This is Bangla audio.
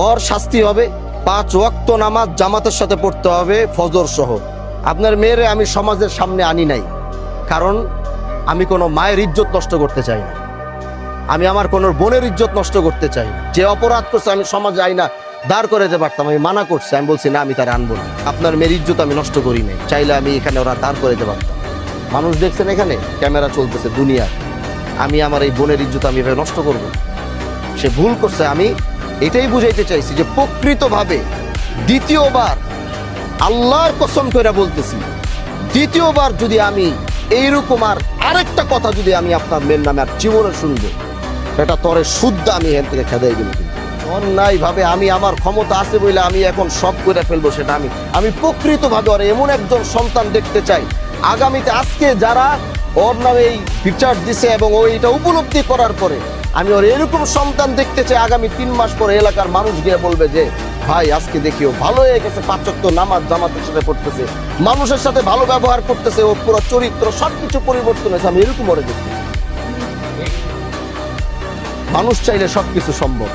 ওর শাস্তি হবে 5 ওয়াক্ত নামাজ জামাতের সাথে পড়তে হবে, ফজর সহ। আপনার মেয়েরে আমি সমাজের সামনে আনি নাই, কারণ আমি কোনো মায়ের ইজ্জত নষ্ট করতে চাই না, আমি আমার কোনো বোনের ইজ্জত নষ্ট করতে চাই না। যে অপরাধ করছে আমি সমাজে আইনা দাঁড় করে দিতে পারতাম, আমি মানা করছি, আমি বলছি না, আমি তার আনবো না। আপনার মেয়ের ইজ্জত আমি নষ্ট করি নাই, চাইলে আমি এখানে ওরা দাঁড় করে দিতে পারতাম। মানুষ দেখছেন এখানে ক্যামেরা চলতেছে দুনিয়ার, আমি আমার এই বোনের ইজ্জত আমি এভাবে নষ্ট করব? সে ভুল করছে। আমি এটাই বুঝাইতে চাইছি যে প্রকৃতভাবে দ্বিতীয়বার, আল্লাহর কসম করে বলতেছি, দ্বিতীয়বার যদি আমি এইরকম আরেকটা কথা যদি আমি আপনার মেয়ের নামে আর জীবনে শুনবো, এটা তরে শুদ্ধ আমি এখান থেকে খেদাই দিল। অন্যায় ভাবে আমি আমার ক্ষমতা আছে বলে আমি এখন সব করে ফেলবো, সেটা আমি প্রকৃতভাবে ওর এমন একজন সন্তান দেখতে চাই আগামীতে। আজকে যারা ওর নামে এই বিচার দিছে এবং ও এটা উপলব্ধি করার পরে আমি ওর এরকম সন্তান দেখতে চাই, আগামী 3 মাস পরে এলাকার মানুষ গিয়ে বলবে যে ভাই আজকে দেখিও ভালো হয়ে গেছে, 5 ওয়াক্ত নামাজ জামাতের সাথে পড়তেছে, মানুষের সাথে ভালো ব্যবহার করতেছে, ও পুরো চরিত্র সবকিছু পরিবর্তন হয়েছে। আমি এরকম ওরে দেখতে, মানুষ চাইলে সবকিছু সম্ভব।